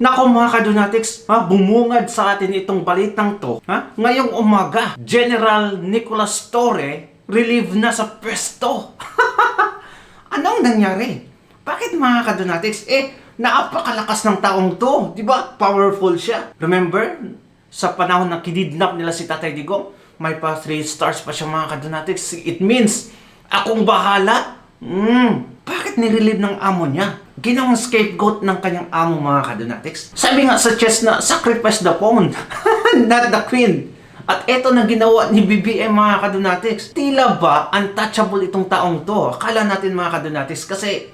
Nako mga kadonatics, bumungad sa atin itong balitang to. Ngayong umaga, General Nicolas Torre relieve na sa pwesto. Anong nangyari? Bakit mga kadonatics? Napakalakas ng taong to. Diba? Powerful siya. Remember? Sa panahon na kinidnap nila si Tatay Digong, may pa 3 stars pa siya mga kadonatics. It means, akong bahala. Bakit nirelieve ng amo niya? Ginawang scapegoat ng kanyang amo mga kadonatics. Sabi nga sa chess na, sacrifice the pawn, not the queen. At eto na ginawa ni BBM mga kadonatics. Tila ba untouchable itong taong to? Akala natin mga kadonatics kasi,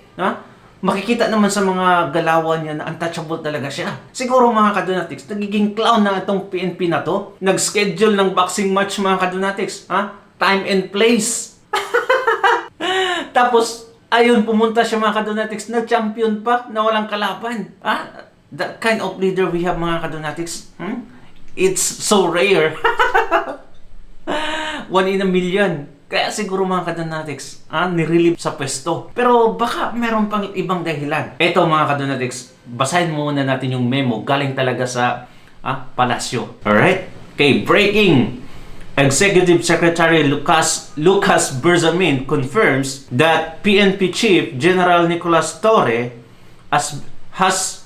makikita naman sa mga galawan niya na untouchable talaga siya. Siguro mga kadonatics, nagiging clown na itong PNP na to. Nag-schedule ng boxing match mga kadonatics. Time and place. Tapos, ayun, pumunta siya mga kadonatics, nag-champion pa na walang kalaban. That kind of leader we have mga kadonatics. It's so rare. 1 in a million. Kaya siguro mga kadonatics, nirelieve sa pwesto. Pero baka meron pang ibang dahilan. Eto mga kadonatics, basahin muna natin yung memo. Galing talaga sa palasyo. Alright? Okay, breaking. Executive Secretary Lucas Berzamin confirms that PNP Chief General Nicolas Torre has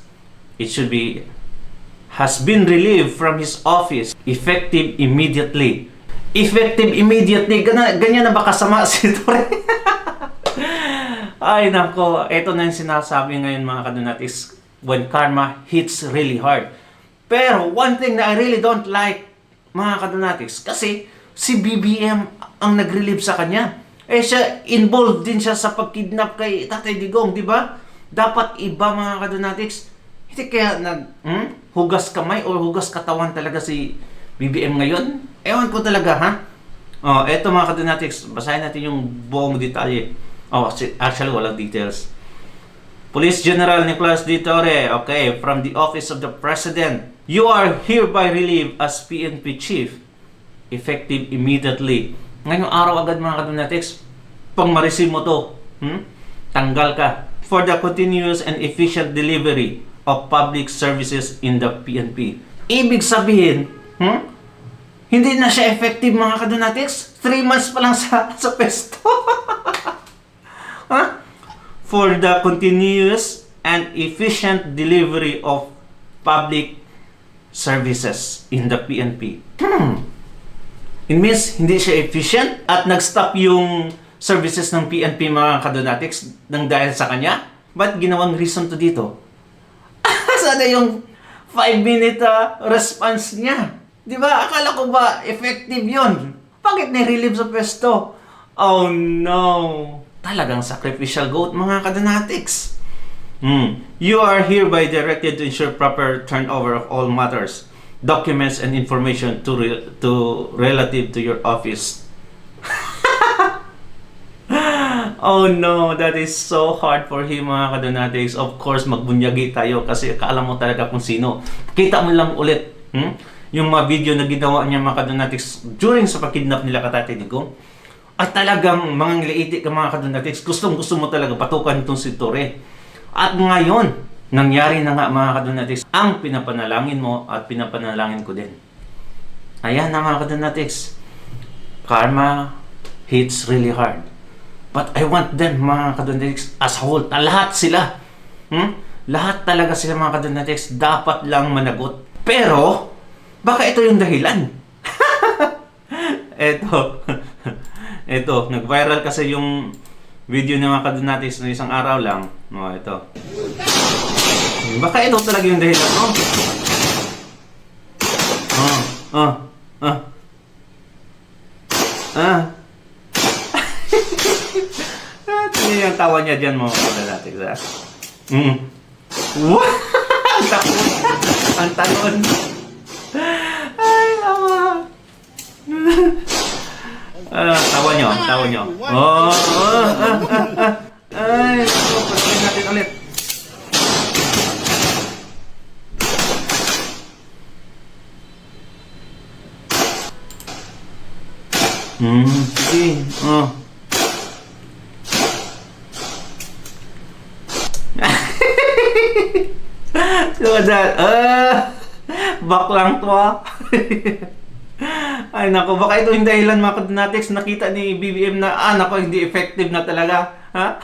been relieved from his office effective immediately. Effective immediately. Ganyan na ba kasama si Torre? Ay nako, ito na yung sinasabi ngayon mga kadonatics, when karma hits really hard. Pero one thing na I really don't like mga kadonatics, kasi si BBM ang nag-relieve sa kanya. Siya, involved din siya sa pagkidnap kay Tatay Digong, di ba? Dapat iba mga kadonatics. Hindi kaya hugas kamay o hugas katawan talaga si BBM ngayon? Ewan ko talaga, eto mga kadonatics, basahin natin yung buong detalye. Actually, walang details. Police General Nicolas D. Torre, from the Office of the President, you are hereby relieved as PNP Chief, effective immediately. Ngayong araw agad mga kadonatics, pang ma-receive mo to, tanggal ka. For the continuous and efficient delivery of public services in the PNP. Ibig sabihin, hindi na siya effective mga kadonatics. 3 months pa lang sa pesto. For the continuous and efficient delivery of public services in the PNP. It means hindi siya efficient at nag-stop yung services ng PNP mga kadonatics nang dahil sa kanya. Ba't ginawang reason to dito? Sana yung 5-minute response niya. Di ba? Akala ko ba effective yun? Bakit nirelieve sa pwesto? Oh no! Talagang sacrificial goat mga kadonatics. You are hereby directed to ensure proper turnover of all matters, documents and information relative to your office. Oh no, that is so hard for him mga kadonatics. Of course, magbunyagi tayo kasi akala mo talaga kung sino. Kita mo lang ulit yung mga video na ginawa niya mga kadonatics during sa pagkidnap nila kay Tatay Digong. At talagang mga ngiliitik ka mga kadonatics, gusto mo talaga patukan itong si Torre. At ngayon, nangyari na nga mga kadonatics, ang pinapanalangin mo at pinapanalangin ko din. Ayan na mga kadonatics, karma hits really hard. But I want them mga kadonatics as a whole, lahat sila. Lahat talaga sila mga kadonatics, dapat lang managot. Pero, baka ito yung dahilan. Ito, nag-viral kasi yung video ng mga kadonatics na isang araw lang. Ito. Baka ito talaga yung dahilan. Tingnan yung tawa niya dyan mga kadonatics. What? Ang talon. Ay, naman. Tawa nyo. Ay, patuloy natin ulit. Sige. Look at that. Baklang to ah. Ay nako, baka ito yung dahilan mga kadonatics, nakita ni BBM na nako, hindi effective na talaga. Ha?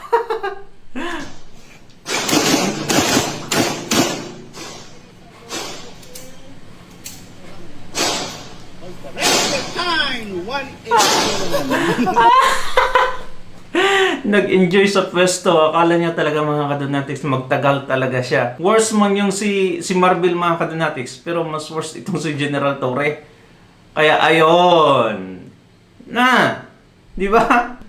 Nag-enjoy sa pwesto. Akala niya talaga mga kadonatics magtagal talaga siya. Worse man yung si Marvel mga kadonatics, pero mas worse itong si General Torre. Kaya ayon. Di ba?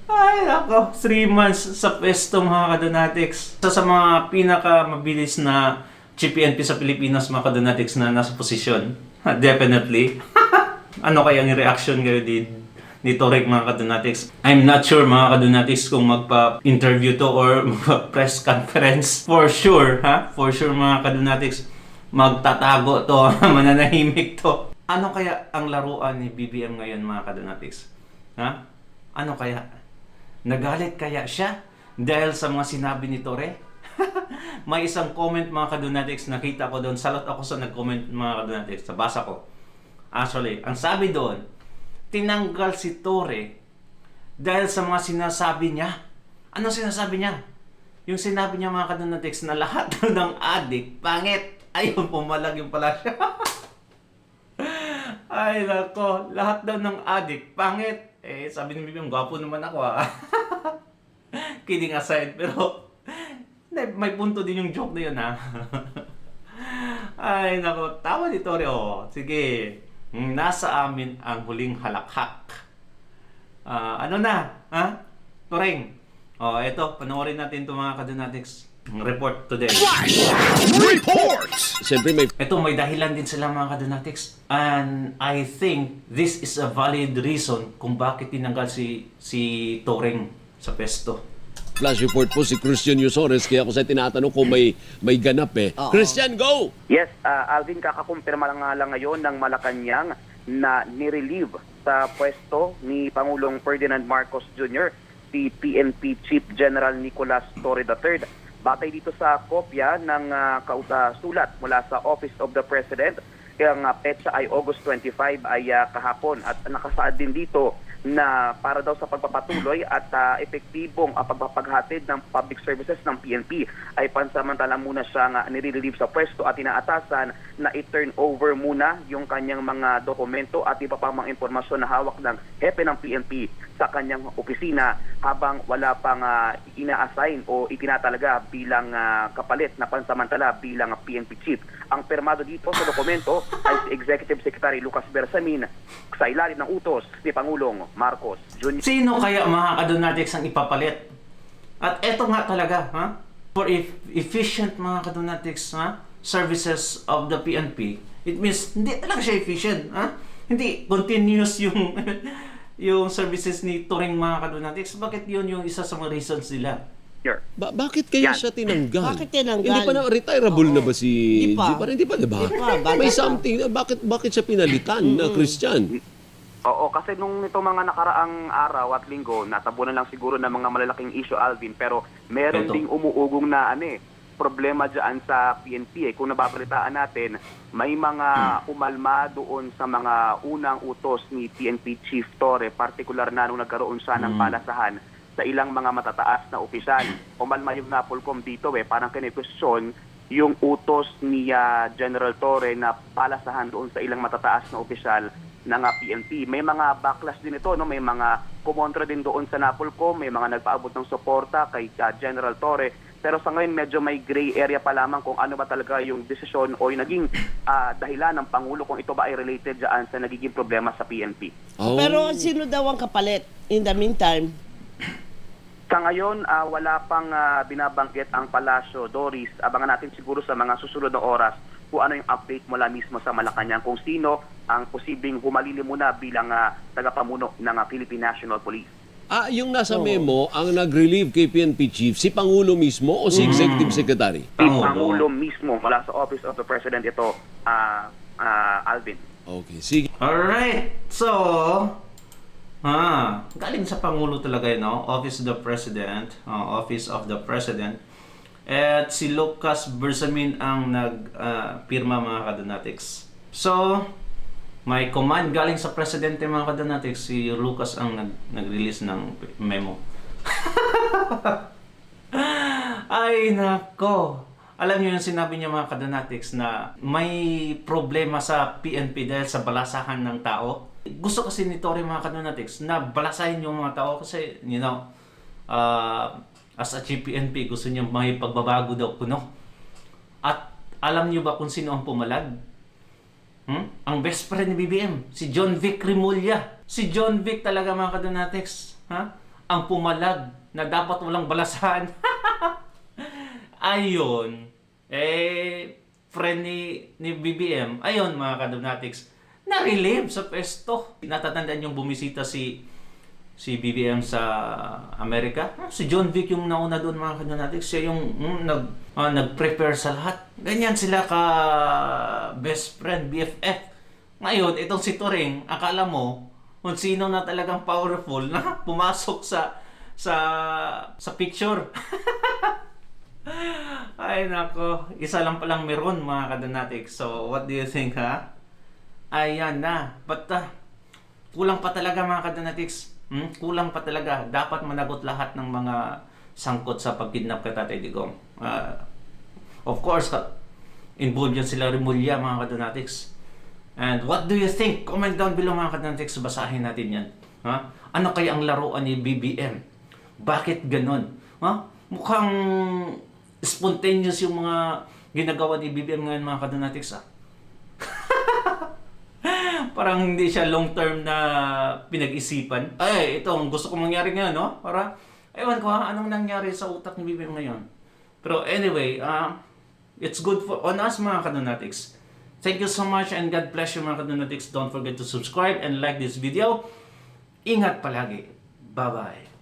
Ay nako, 3 months sa pwesto mga kadonatics. Isa sa mga pinaka mabilis na GPNP sa Pilipinas mga kadonatics na nasa posisyon. Definitely. Ano kaya ang reaction kayo ni Torek mga kadonatics? I'm not sure mga kadonatics kung magpa-interview to or magpa-press conference. For sure, ha? For sure mga kadonatics, magtatago to, mananahimik to. Ano kaya ang laruan ni BBM ngayon mga kadonatics? Ha? Ano kaya? Nagalit kaya siya dahil sa mga sinabi ni Torre? May isang comment mga kadonatics, nakita ko doon. Salot ako sa nag-comment mga kadonatics. Nabasa ko. Actually, ang sabi doon, tinanggal si Torre dahil sa mga sinasabi niya. Ano sinasabi niya? Yung sinabi niya mga kadonatics na lahat ng adik, pangit. Ayun, pumalag yung pala siya. Ay nako, lahat daw ng adik, pangit. Sabi ni Bibiang, gwapo naman ako ah. Kidding aside, pero may punto din yung joke na yun ha. Ay nako, tawa ni Torre oh. Sige. Nasa amin ang huling halakhak. Ano na? Ha? Toreng. Ito, panoorin natin itong mga kadonatics. Report today. Reports! Siyempre May dahilan din sila mga kadonatics. And I think this is a valid reason kung bakit tinanggal si Toreng sa pesto. flash report po si Christian Yusores, kaya ako sa tinatanong kung may ganap eh. Christian, go! Yes, Alvin, kakakumpirma lang nga lang ngayon ng Malacanang na nirelieve sa pwesto ni Pangulong Ferdinand Marcos Jr. si PNP Chief General Nicolas Torre III. Batay dito sa kopya ng sulat mula sa Office of the President, kaya ang petsa ay August 25 ay kahapon, at nakasaad din dito na para daw sa pagpapatuloy at epektibong pagpapaghatid ng public services ng PNP ay pansamantala muna siyang nire-relieve sa pwesto at inaatasan na i-turn over muna yung kanyang mga dokumento at iba pang mga impormasyon na hawak ng hepe ng PNP sa kanyang opisina habang wala pang ina-assign o itinatalaga bilang kapalit na pansamantala bilang PNP chief. Ang permado dito sa dokumento ay si Executive Secretary Lucas Bersamin sa ilalim ng utos ni Pangulong Marcos Jr. Sino kaya mga kadonatics ang ipapalit? At eto nga talaga, ha? For efficient mga kadonatics, ha? Services of the PNP, it means hindi talaga siya efficient, ha? Hindi continuous yung yung services ni Turing mga kadonatics. Bakit yun yung isa sa mga reasons nila? Bakit kaya siya tinanggal? Bakit tinanggal? Hindi pa na retirable na ba si Hindi pa. Hindi pa, di ba? May something. Bakit siya pinalitan na Christian? Oo, kasi nung ito mga nakaraang araw at linggo, natabunan lang siguro ng mga malalaking issue, Alvin, pero meron ding umuugong na problema dyan sa PNP. Kung nababalitaan natin, may mga umalma doon sa mga unang utos ni PNP Chief Torre, partikular na nung nagkaroon siya ng palasahan sa ilang mga matataas na opisyal. Umalma yung Napolcom dito parang kine-question yung utos ni General Torre na palasahan doon sa ilang matataas na opisyal ng PNP. May mga backlash din ito, no? May mga kumontra din doon sa Napolcom, may mga nagpaabot ng suporta kay General Torre. Pero sa ngayon medyo may gray area pa lamang kung ano ba talaga yung desisyon o yung naging dahilan ng Pangulo kung ito ba ay related dyan sa nagiging problema sa PNP. Pero sino daw ang kapalit in the meantime? Sa ngayon, wala pang binabanggit ang Palasyo. Doris, abangan natin siguro sa mga susunod na oras kung ano yung update mula mismo sa Malacanang, kung sino ang posibleng humalili muna bilang tagapamuno ng Philippine National Police. Yung nasa memo, ang nag-relieve kay PNP Chief, si Pangulo mismo o si Executive Secretary? Si Pangulo mismo mula sa Office of the President ito, Alvin. Okay, sige. Alright, so galing sa Pangulo talaga yun, no? Office of the President. At si Lucas Bersamin ang nag-pirma mga kadonatics. So, may command galing sa presidente mga kadonatics. Si Lucas ang nag-release ng memo. Ay nako. Alam niyo yung sinabi niya mga kadonatics na may problema sa PNP dahil sa balasahan ng tao. Gusto kasi ni Tory mga kadonatics na balasahin yung mga tao kasi, you know, as a chief PNP, gusto niya may pagbabago daw kuno. At alam niyo ba kung sino ang pumalag? Ang best friend ni BBM, si John Vic Remulla. Si John Vic talaga mga kadonatics, ang pumalag na dapat walang balasahan. Ayon, friend ni BBM, ayon mga kadonatics, na-relieve sa pwesto. Natatandaan yung bumisita si BBM sa Amerika. Si John Vic yung nauna doon mga kadonatics. Siya yung nag-prepare sa lahat. Ganyan sila ka best friend, BFF. Ngayon, itong si Turing, akala mo kung sino na talagang powerful na pumasok sa picture. Ay nako, isa lang palang meron mga kadonatics. So, what do you think Ayan na. But kulang pa talaga mga kadonatics. Kulang pa talaga. Dapat managot lahat ng mga sangkot sa pagkidnap kay Tatay Digong. Of course, involved yan sila Remulla mga kadonatics. And what do you think? Comment down below mga kadonatics. Basahin natin yan. Ano kaya ang laruan ni BBM? Bakit ganon? Mukhang spontaneous yung mga ginagawa ni BBM ngayon mga kadonatics. Parang hindi siya long term na pinag-isipan. Ay, ito ang gusto kong mangyari ngayon, no? Para, ewan ko anong nangyari sa utak ni BBM ngayon. Pero anyway, it's good on us mga kadonatics. Thank you so much and God bless you mga kadonatics. Don't forget to subscribe and like this video. Ingat palagi. Bye-bye.